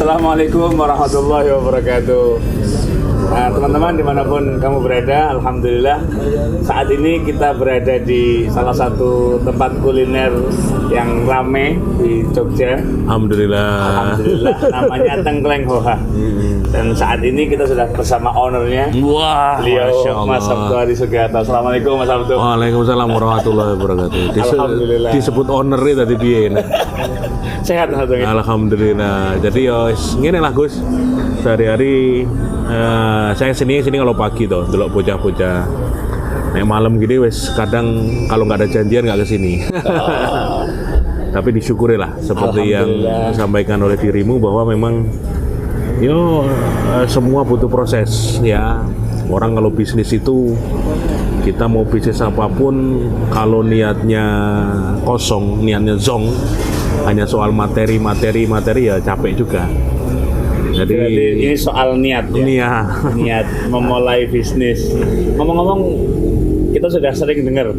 Assalamualaikum warahmatullahi wabarakatuh. Nah, teman-teman dimanapun kamu berada, alhamdulillah saat ini kita berada di salah satu tempat kuliner yang rame di Jogja. Alhamdulillah. Namanya Tengkleng Hoha. Dan saat ini kita sudah bersama ownernya. Wah, beliau Mas Sabtu Adi Sugiarto. Assalamualaikum Mas Sabtu. Waalaikumsalam warahmatullahi wabarakatuh. Alhamdulillah. Disebut owner tadi piye. Sehat Mas Sabtu. Alhamdulillah. Jadi ya ngene lah Gus. Sehari-hari saya sini kalau pagi tuh delok bocah-bocah. Nek malam gini wes kadang kalau nggak ada janjian nggak kesini. Tapi disyukuri lah seperti yang disampaikan oleh dirimu bahwa memang semua butuh proses ya. Orang kalau bisnis itu kita mau bisnis apapun kalau niatnya kosong, niatnya zong, hanya soal materi ya capek juga. Jadi ini soal niat ya. Niat memulai bisnis. Ngomong-ngomong, kita sudah sering dengar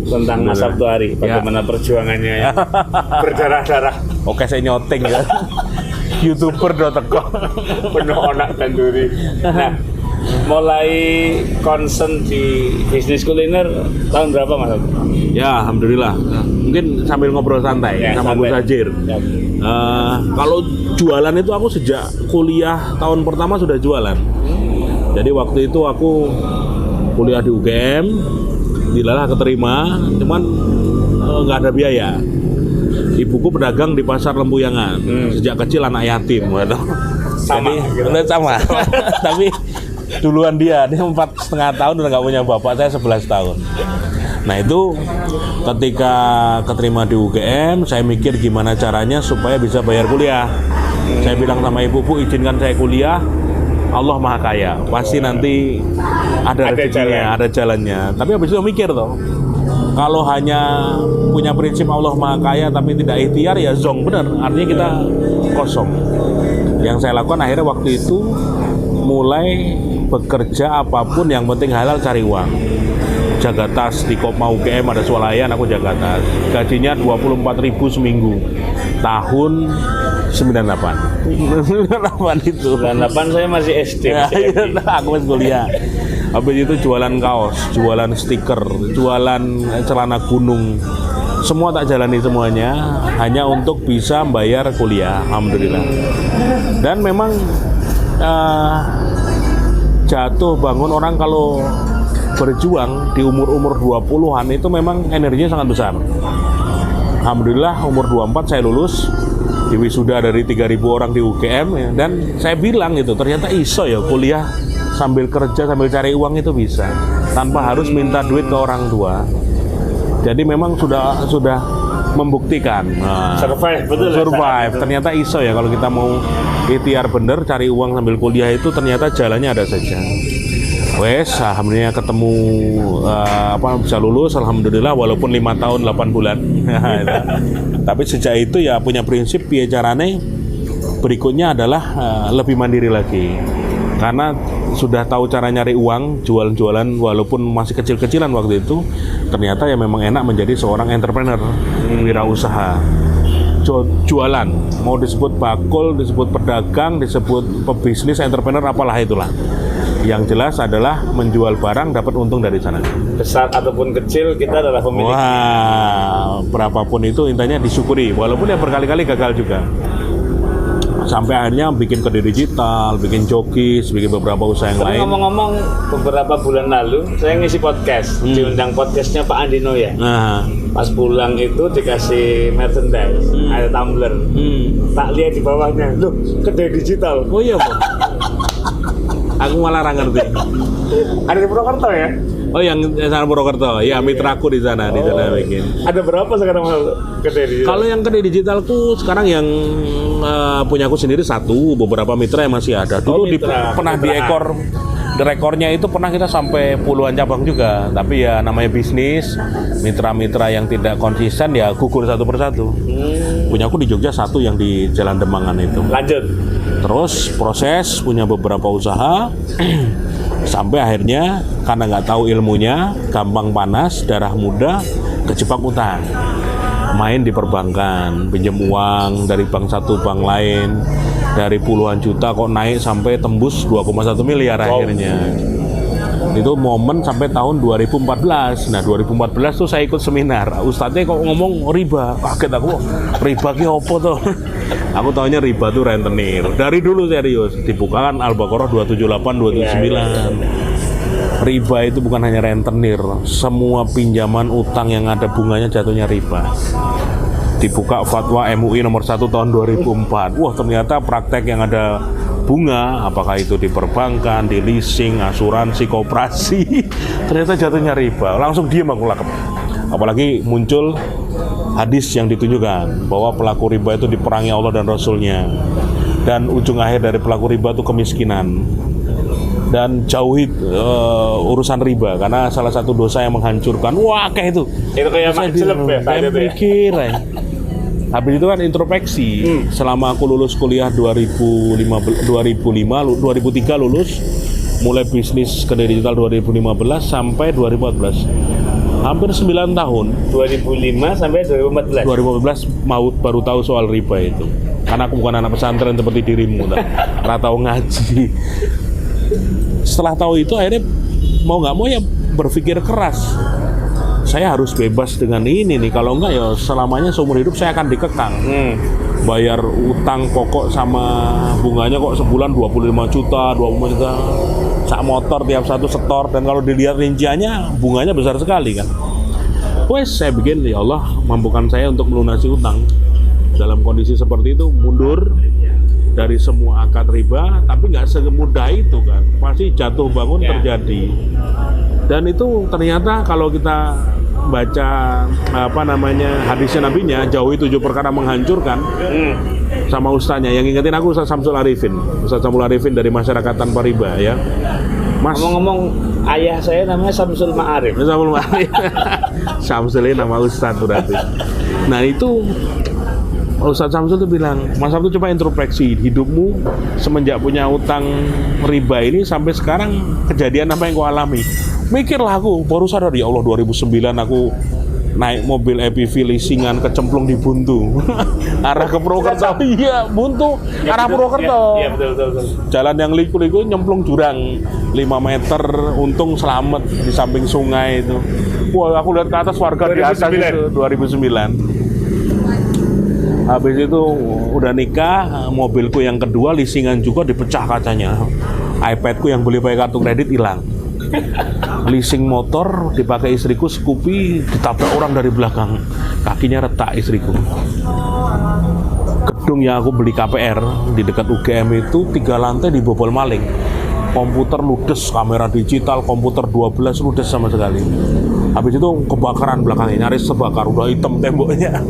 tentang Mas Sabtu Ari, bagaimana perjuangannya ya. Berdarah-darah. Oke, saya nyoting ya. YouTuber do teko penuh onak dan duri. Nah, mulai concern di bisnis kuliner tahun berapa Mas Sabtu? Ya, alhamdulillah. Mungkin sambil ngobrol santai ya, sama Gus Hajir. Ya. Kalau jualan itu aku sejak kuliah tahun pertama sudah jualan. Jadi waktu itu aku kuliah di UGM, dilalah keterima, cuman nggak ada biaya. Ibuku pedagang di pasar Lempuyangan. Sejak kecil anak yatim, sama. Jadi sama. Tapi duluan dia 4,5 tahun udah nggak punya bapak, saya 11 tahun. Nah itu ketika keterima di UGM, saya mikir gimana caranya supaya bisa bayar kuliah. Saya bilang sama ibu, izinkan saya kuliah, Allah Maha Kaya, pasti nanti ada rezekinya, ada jalannya. Tapi habis itu mikir toh, kalau hanya punya prinsip Allah Maha Kaya tapi tidak ikhtiar ya zong, bener, artinya kita kosong. Yang saya lakukan akhirnya waktu itu mulai bekerja apapun yang penting halal, cari uang. Jaga tas di Kopma UGM ada swalayan, aku jaga tas. Gajinya 24.000 seminggu. Tahun 98 itu. 98 saya masih SD. Aku masih kuliah. Habis itu jualan kaos, jualan stiker, jualan celana gunung. Semua tak jalani semuanya hanya untuk bisa bayar kuliah, alhamdulillah. Dan memang jatuh bangun orang kalau berjuang di umur-umur 20-an itu memang energinya sangat besar. Alhamdulillah umur 24 saya lulus, di wisuda dari 3.000 orang di UGM ya, dan saya bilang itu ternyata iso ya kuliah sambil kerja sambil cari uang itu bisa tanpa harus minta duit ke orang tua. Jadi memang sudah membuktikan survive, betul. Survive. Ternyata iso ya kalau kita mau ikhtiar bener cari uang sambil kuliah itu ternyata jalannya ada saja. Wes, alhamdulillah ketemu bisa lulus, alhamdulillah walaupun 5 tahun 8 bulan. Tapi sejak itu ya punya prinsip piye carane berikutnya adalah lebih mandiri lagi. Karena sudah tahu cara nyari uang, jualan walaupun masih kecil-kecilan waktu itu, ternyata ya memang enak menjadi seorang entrepreneur, wirausaha. Jualan, mau disebut bakul, disebut pedagang, disebut pebisnis, entrepreneur, apalah itulah. Yang jelas adalah menjual barang dapat untung dari sana. Besar ataupun kecil kita adalah pemilik. Wah, berapapun itu intinya disyukuri, walaupun ya berkali-kali gagal juga. Sampai akhirnya bikin kedai digital, bikin jokis, bikin beberapa usaha yang lain. Ngomong-ngomong, beberapa bulan lalu saya ngisi podcast, diundang podcastnya Pak Andino ya. Pas pulang itu dikasih merchandise, ada tumbler. Tak lihat di bawahnya, loh kedai digital. Oh iya Pak. Aku malah ngerti. Ada di Purwokerto ya? Oh yang sana Purwokerto, ya mitraku di sana bikin. Ada berapa sekarang kedai digital? Kalau yang kedai digitalku sekarang yang punya aku sendiri satu, beberapa mitra yang masih ada. Dulu pernah di rekornya itu pernah kita sampai puluhan cabang juga. Tapi ya namanya bisnis, mitra-mitra yang tidak konsisten ya gugur satu persatu. Punya aku di Jogja satu yang di Jalan Demangan itu. Lanjut. Terus proses punya beberapa usaha sampai akhirnya karena nggak tahu ilmunya, gampang panas, darah muda, kejebak utang. Main di perbankan, pinjam uang dari bank satu bank lain, Dari puluhan juta kok naik sampai tembus 2,1 miliar akhirnya. Itu momen sampai tahun 2014. Nah 2014 tuh saya ikut seminar. Ustadznya kok ngomong riba, kaget aku. Riba ki apa tuh? Aku tahunya riba tuh rentenir. Dari dulu serius dibukakan Al-Baqarah 278, 279. Riba itu bukan hanya rentenir. Semua pinjaman utang yang ada bunganya jatuhnya riba. Dibuka fatwa MUI nomor 1 tahun 2004. Wah ternyata praktek yang ada bunga, apakah itu di perbankan, di leasing, asuransi, koperasi, ternyata jatuhnya riba. Langsung diam aku lakep. Apalagi muncul hadis yang ditunjukkan bahwa pelaku riba itu diperangi Allah dan Rasulnya. Dan ujung akhir dari pelaku riba itu kemiskinan. Dan jauhi urusan riba karena salah satu dosa yang menghancurkan. Wah kayak itu. Itu kayak makjelep ya. Saya mikir habis itu kan introspeksi. Selama aku lulus kuliah 2003 lulus, mulai bisnis ke digital 2015 sampai 2014. Hampir 9 tahun. 2005 sampai 2014. 2014 baru tahu soal riba itu. Karena aku bukan anak pesantren seperti dirimu, nggak tahu ngaji. Setelah tahu itu akhirnya mau nggak mau ya berpikir keras. Saya harus bebas dengan ini nih, kalau enggak ya selamanya seumur hidup saya akan dikekang. Bayar utang pokok sama bunganya kok sebulan 25 juta, 25 juta. Sak motor tiap satu setor, dan kalau dilihat rinciannya bunganya besar sekali kan. Wes saya bikin, ya Allah mampukan saya untuk melunasi utang. Dalam kondisi seperti itu mundur dari semua akad riba, tapi nggak semudah itu kan. Pasti jatuh bangun terjadi. Dan itu ternyata kalau kita baca hadisnya nabinya, jauhi 7 perkara menghancurkan, sama ustaznya yang ingetin aku Ustaz Samsul Arifin dari masyarakat tanpa riba ya. Mas, ngomong-ngomong ayah saya namanya Samsul Ma'arif. Samsul ini nama ustaz berarti. Nah itu Ustaz Samsul tuh bilang, Mas Sabtu coba introspeksi hidupmu semenjak punya utang riba ini sampai sekarang, kejadian apa yang kau alami. Mikirlah aku, baru sadar ya Allah 2009 aku naik mobil EPV leasingan kecemplung di Buntu. Arah ke Purwokerto. Iya, Buntu, ya, arah Purwokerto. Iya, betul. Jalan yang liku-liku nyemplung jurang 5 meter, untung selamat di samping sungai itu. Wah, aku lihat ke atas warga 2009. Di atas itu 2009. Habis itu udah nikah, mobilku yang kedua leasingan juga dipecah kacanya. iPadku yang beli pakai kartu kredit hilang. Leasing motor dipakai istriku, Scoopy ditabrak orang dari belakang, kakinya retak istriku. Gedung yang aku beli KPR di dekat UGM itu 3 lantai dibobol maling. Komputer ludes, kamera digital, komputer 12 ludes sama sekali. Habis itu kebakaran belakangnya, nyaris terbakar, udah hitam temboknya.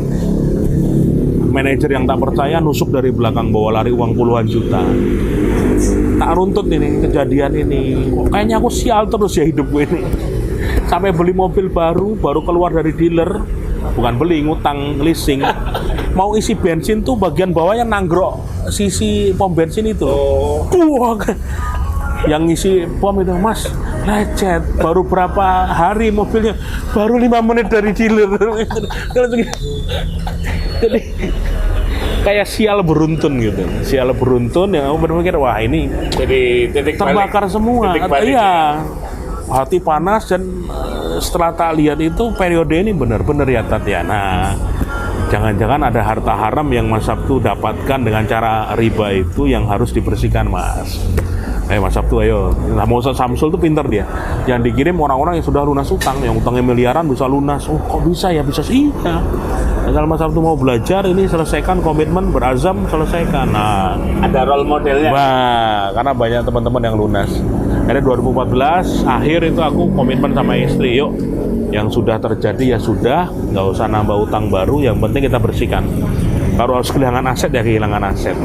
Manajer yang tak percaya nusuk dari belakang, bawa lari uang puluhan juta. Tak runtut ini kejadian ini. Kayaknya aku sial terus ya hidup gue ini. Sampai beli mobil baru keluar dari dealer, bukan beli, ngutang leasing. Mau isi bensin tuh bagian bawahnya nanggrok sisi pom bensin itu. Yang ngisi pom itu, Mas, lecet. Baru berapa hari mobilnya? Baru 5 menit dari dealer. Jadi kayak sial beruntun gitu. Sial beruntun yang aku berpikir, wah ini jadi titik terbakar balik. semua. Iya. Hati panas, dan setelah tak lihat itu periode ini benar-benar ya Tatiana. Jangan-jangan ada harta haram yang Mas Sabtu dapatkan dengan cara riba itu yang harus dibersihkan, Mas. Mas Sabtu ayo. Nah, mau Ustaz Samsul tuh pintar dia. Yang dikirim orang-orang yang sudah lunas utang, yang utangnya miliaran bisa lunas. Oh, kok bisa ya? Bisa sih. Iya. Kalau Mas Sabtu mau belajar ini, selesaikan komitmen, berazam, selesaikan. Nah, ada role modelnya. Wah, karena banyak teman-teman yang lunas. Akhirnya 2014 akhir itu aku komitmen sama istri, yuk. Yang sudah terjadi ya sudah, nggak usah nambah utang baru, yang penting kita bersihkan. Kalau harus kehilangan aset ya kehilangan aset.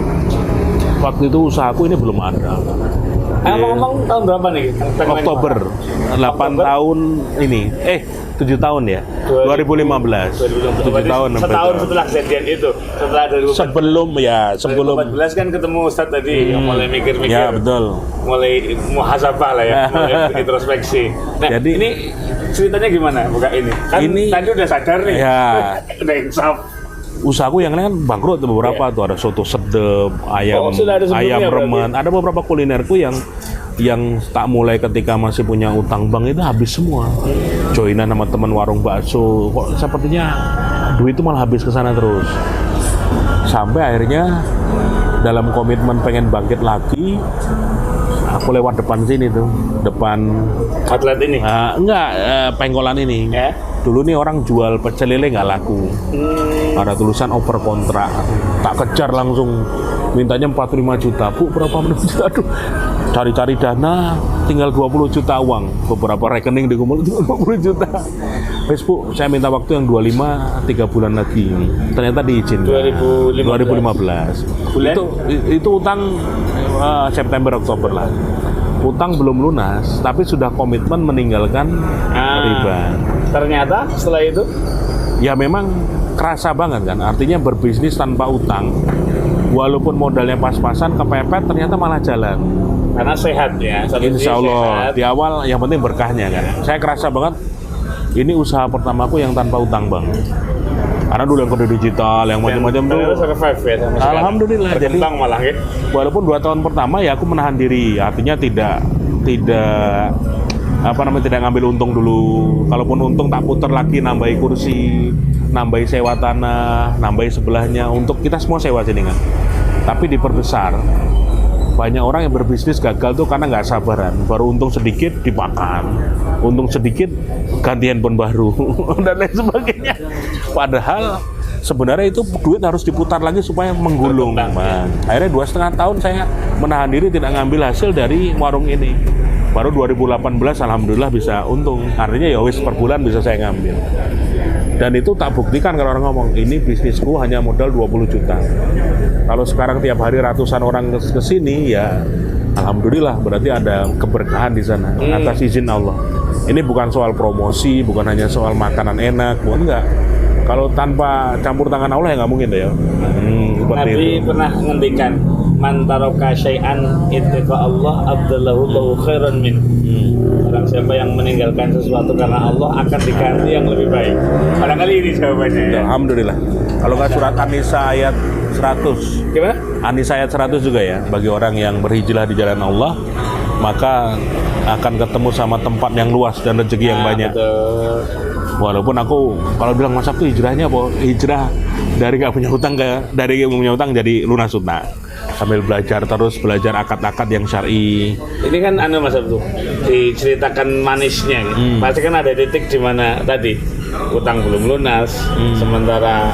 Waktu itu usahaku ini belum ada. Ngomong tahun berapa nih? Oktober 8 tahun ini. 7 tahun ya. 2015. 7 tahun. Setahun setelah kejadian itu. Setelah 2014 kan ketemu Ustadz tadi yang mulai mikir-mikir. Ya, betul. Mulai muhasabah lah ya, mulai introspeksi. Nah, jadi ini ceritanya gimana buka ini? Kan ini, tadi udah sadar nih. Ya. Udah insaf. usahaku yang lain kan bangkrut tuh beberapa tuh, ada soto sedep, sudah ada sebelumnya ayam berarti? remen, ada beberapa kulinerku yang tak mulai ketika masih punya utang bank itu habis semua. Joinan sama teman warung bakso, kok sepertinya duit itu malah habis ke sana terus. Sampai akhirnya dalam komitmen pengen bangkit lagi, aku lewat depan sini tuh, depan Outlet ini. enggak, pengkolan ini. Ya. Dulu nih orang jual pecel lele nggak laku. Ada tulisan over kontrak. Tak kejar langsung, mintanya 45 juta. Bu, berapa menit? Aduh, cari-cari dana, tinggal 20 juta uang. Beberapa rekening dikumpul 20 juta. Wes Bu, saya minta waktu yang 25, 3 bulan lagi. Ternyata diizinkan. 2015. Bulan? Itu utang September Oktober lah. Utang belum lunas, tapi sudah komitmen meninggalkan riba. Ternyata setelah itu Ya memang kerasa banget kan, artinya berbisnis tanpa utang. Walaupun modalnya pas-pasan, kepepet, ternyata malah jalan. karena sehat ya. Satu sisi Insya Allah, sehat. di awal yang penting berkahnya kan. Saya kerasa banget, ini usaha pertamaku yang tanpa utang bang. Karena dulu yang kode digital, yang macam-macam tuh. Ternyata survive ya sama sekali. Alhamdulillah, jadi berkembang malah ya. walaupun 2 tahun pertama ya aku menahan diri, artinya tidak tidak ngambil untung dulu. Kalaupun untung tak putar lagi, nambahi kursi, nambahi sewa tanah, nambahi sebelahnya, untuk kita semua sewa sini kan. Tapi diperbesar. Banyak orang yang berbisnis gagal tuh karena nggak sabaran, baru untung sedikit dimakan, untung sedikit ganti handphone baru dan lain sebagainya. Padahal sebenarnya itu duit harus diputar lagi supaya menggulung. Nah, akhirnya 2,5 tahun saya menahan diri tidak ngambil hasil dari warung ini. Baru 2018 alhamdulillah bisa untung. Artinya ya wis per bulan bisa saya ngambil. Dan itu tak buktikan kalau orang ngomong, ini bisnisku hanya modal 20 juta. Kalau sekarang tiap hari ratusan orang ke sini, ya alhamdulillah berarti ada keberkahan di sana atas izin Allah. Ini bukan soal promosi, bukan hanya soal makanan enak, bukan enggak. Kalau tanpa campur tangan Allah ya nggak mungkin deh ya. Seperti Nabi itu. pernah ngendikan, man taraka syai'an ittiqa Allah abdallahu lahu khairan min. Orang siapa yang meninggalkan sesuatu karena Allah akan diganti yang lebih baik. Barangkali ini jawabannya ya. Alhamdulillah. Kalau nggak surat An-Nisa ayat 100. Gimana? An-Nisa ayat 100 juga ya, bagi orang yang berhijrah di jalan Allah, maka akan ketemu sama tempat yang luas dan rezeki yang banyak. Betul. Walaupun aku kalau bilang Mas Sabtu hijrahnya apa? Hijrah dari nggak punya hutang dari yang punya hutang jadi lunas hutang. Sambil belajar terus, belajar akad-akad yang syar'i. Ini kan Mas Abdu diceritakan manisnya gitu. Pasti kan ada titik di mana tadi utang belum lunas, sementara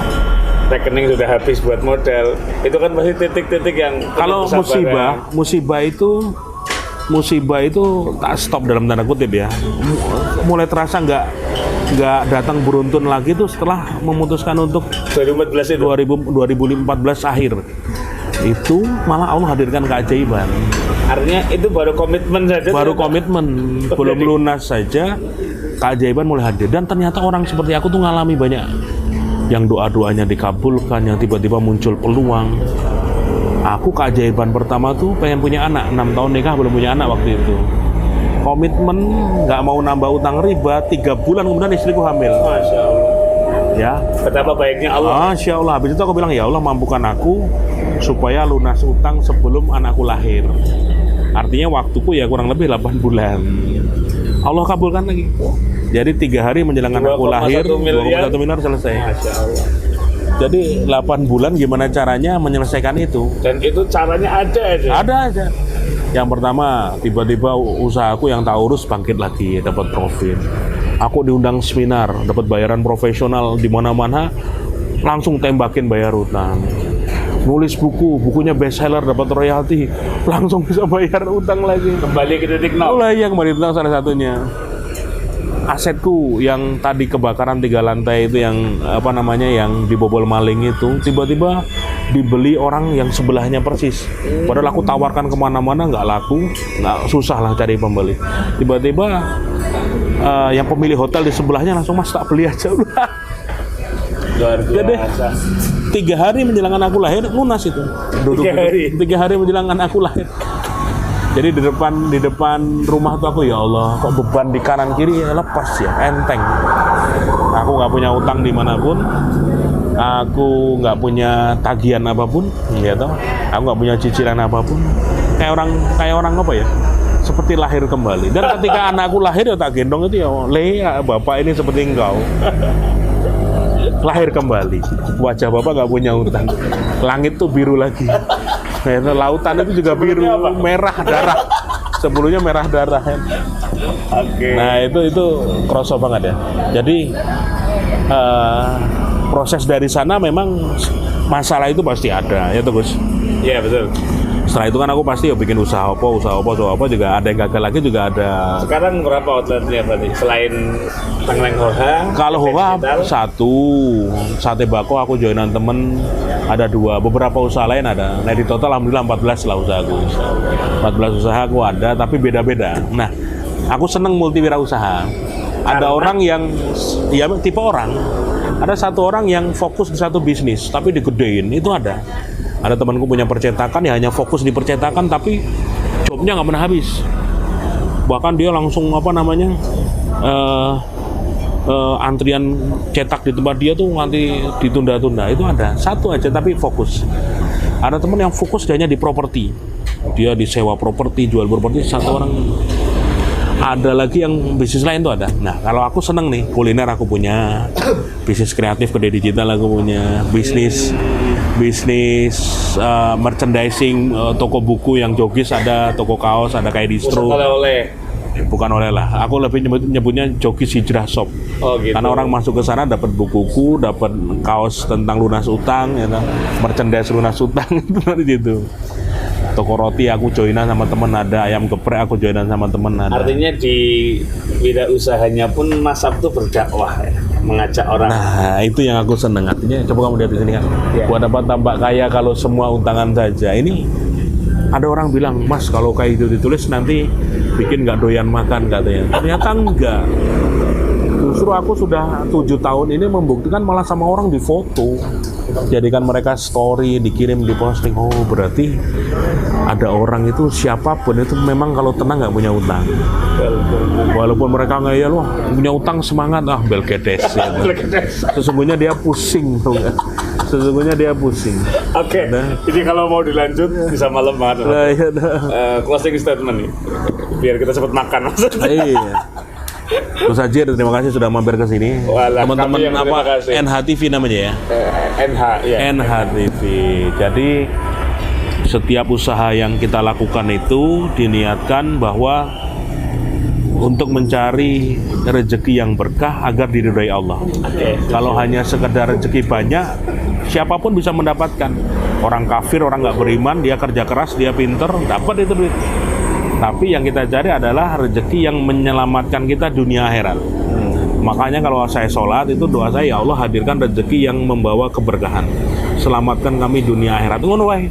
rekening sudah habis buat modal. Itu kan pasti titik-titik yang Kalau musibah itu tak stop dalam tanda kutip ya. Mulai terasa nggak datang beruntun lagi tuh setelah memutuskan untuk 2014 itu. 2014 akhir. Itu malah Allah hadirkan keajaiban. Artinya itu baru komitmen saja. Baru ternyata. komitmen, belum lunas saja keajaiban mulai hadir. Dan ternyata orang seperti aku tuh ngalami banyak yang doa-doanya dikabulkan, yang tiba-tiba muncul peluang. Aku keajaiban pertama tuh pengen punya anak, 6 tahun nikah belum punya anak waktu itu. Komitmen nggak mau nambah utang riba, 3 bulan kemudian istriku hamil. Masya Allah. Ya, Betapa baiknya Allah. Masya Allah. Habis itu aku bilang, ya Allah mampukan aku supaya lunas utang sebelum anakku lahir. Artinya waktuku ya kurang lebih 8 bulan. Allah kabulkan lagi. Jadi 3 hari menjelang anakku lahir, 2,1 miliar selesai. Masya Allah. Jadi 8 bulan gimana caranya menyelesaikan itu? Dan itu caranya ada aja. Ada aja. Yang pertama, tiba-tiba usahaku yang tak urus bangkit lagi, dapat profit. Aku diundang seminar, dapat bayaran profesional di mana-mana, langsung tembakin bayar utang. Nulis bukunya bestseller, dapat royalti, langsung bisa bayar utang lagi. Kembali ke titik nol. Mulai yang kembali utang salah satunya. Asetku yang tadi kebakaran 3 lantai itu yang yang dibobol maling itu tiba-tiba dibeli orang yang sebelahnya persis. Padahal aku tawarkan kemana-mana nggak laku, nggak, susah lah cari pembeli. Tiba-tiba yang pemilik hotel di sebelahnya langsung, Mas tak beli aja udah. Luar Jadi biasa. 3 hari menjelang anakku lahir lunas itu. 3 hari? 3 hari menjelang anakku lahir. Jadi di depan rumah tuh aku, ya Allah, kok beban di kanan kiri lepas ya, enteng. Aku nggak punya utang dimanapun, aku nggak punya tagihan apapun, gitu. Aku nggak punya cicilan apapun. Kayak orang apa ya? Seperti lahir kembali. Dan ketika anakku lahir ya tak gendong itu ya, bapak ini seperti engkau. Lahir kembali. Wajah bapak nggak punya utang. Langit tuh biru lagi. Lautan itu juga biru, merah darah. Sebelumnya merah darah. Oke. Nah itu kroso banget ya. Jadi proses dari sana memang masalah itu pasti ada, ya tuh Gus. Iya betul. Setelah itu kan aku pasti ya bikin usaha apa juga ada yang gagal lagi juga ada. Sekarang berapa outletnya berarti? Selain Tangleng Hoha? Kalau Hoha satu, Sate Bako aku joinan temen ada 2, beberapa usaha lain ada. Nah di total alhamdulillah 14 lah usahaku. 14 usaha aku ada, tapi beda-beda. Nah aku seneng multiwirausaha. Ada orang yang, ya tipe orang, ada satu orang yang fokus di satu bisnis, tapi digedein, itu ada. Ada temanku punya percetakan, ya hanya fokus di percetakan, tapi jobnya nggak pernah habis. Bahkan dia langsung antrian cetak di tempat dia tuh nanti ditunda-tunda. Itu ada satu aja tapi fokus. Ada teman yang fokus hanya di properti, dia disewa properti, jual properti, satu orang. Ada lagi yang bisnis lain tuh ada. Nah kalau aku seneng nih, kuliner aku punya, bisnis kreatif Kedai Digital aku punya, bisnis merchandising, toko buku yang jogis ada, toko kaos ada kayak distro. Bukan oleh lah, aku lebih nyebutnya Jogis Hijrah Shop. Oh, gitu. Karena orang masuk ke sana dapat bukuku, dapat kaos tentang lunas utang, ya, merchandise lunas utang itu nanti gitu. Toko roti aku joinan sama temen ada, ayam geprek aku joinan sama temen ada. Artinya di wirausahanya pun Mas Sabtu berdakwah ya, mengajak orang. Nah itu yang aku seneng, artinya coba kamu lihat di sini kan. Ya. Gua dapat tambah kaya kalau semua untangan saja. Ini ada orang bilang, Mas kalau kayak itu ditulis nanti bikin nggak doyan makan katanya. Ternyata enggak. Justru aku sudah 7 tahun ini membuktikan malah sama orang di foto, jadikan mereka story, dikirim, diposting. Oh berarti ada orang itu siapapun itu memang kalau tenang nggak punya utang. Walaupun mereka ngeyel, wah punya utang semangat, belgedes. Ya. Sesungguhnya dia pusing tuh. Sesungguhnya dia pusing. Oke. Jadi kalau mau dilanjut bisa malam banget. Closing statement nih, biar kita sempat makan maksudnya. Iya. Gus Ajir, terima kasih sudah mampir ke sini. Teman-teman apa NHTV namanya ya? NHTV. Jadi setiap usaha yang kita lakukan itu diniatkan bahwa untuk mencari rezeki yang berkah agar diridhai Allah. Kalau hanya sekedar rezeki banyak, siapapun bisa mendapatkan. Orang kafir, orang nggak beriman, dia kerja keras, dia pinter, dapat itu duit. Tapi yang kita cari adalah rezeki yang menyelamatkan kita dunia akhirat. Makanya kalau saya sholat itu doa saya, ya Allah hadirkan rezeki yang membawa keberkahan. Selamatkan kami dunia akhirat. Ngono wae.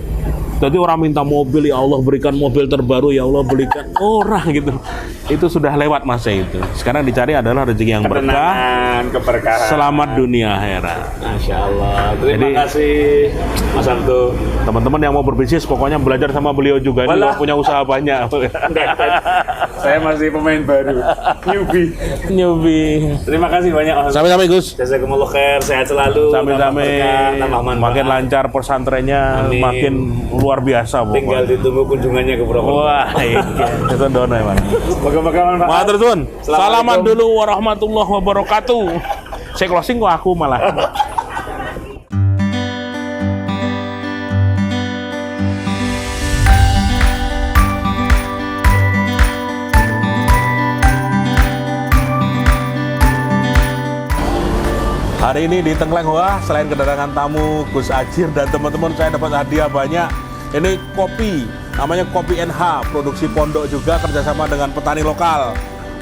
Jadi orang minta mobil, ya Allah berikan mobil terbaru, ya Allah berikan orang gitu. Itu sudah lewat masa itu. Sekarang dicari adalah rezeki yang berkah, keberkahan, selamat dunia akhirat. Masya Allah. Terima kasih Mas Sabtu. Teman-teman yang mau berbisnis pokoknya belajar sama beliau juga. Ini punya usaha banyak. Saya masih pemain baru, newbie. Terima kasih banyak Mas. Sampai-sampai Gus. Jazakumullah khair, sehat selalu. Sampai-sampai makin lancar pesantrennya. Amin. Makin luar biasa pokoknya. Tinggal ditunggu kunjungannya ke Purwokerto. Wah, itu dono emang. Moga-moga manfaat. Matur suwun. Salaman dulu warahmatullahi wabarakatuh. Saya closing kok aku malah. Hari ini di Tengkleng Hoa, selain kedatangan tamu Gus Ajir dan teman-teman, saya dapat hadiah banyak. Ini kopi, namanya Kopi NH, produksi Pondok juga, kerjasama dengan petani lokal.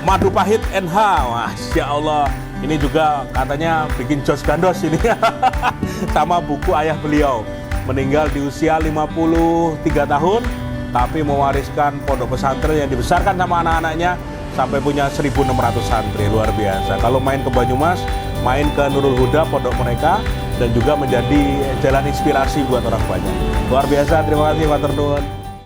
Madu pahit NH, Masya Allah. Ini juga katanya bikin jos gandos ini. Sama buku ayah beliau. Meninggal di usia 53 tahun, tapi mewariskan pondok pesantren yang dibesarkan sama anak-anaknya, sampai punya 1.600 santri, luar biasa. Kalau main ke Banyumas, main ke Nurul Huda, pondok mereka, dan juga menjadi jalan inspirasi buat orang banyak. Luar biasa, terima kasih, matur nuwun.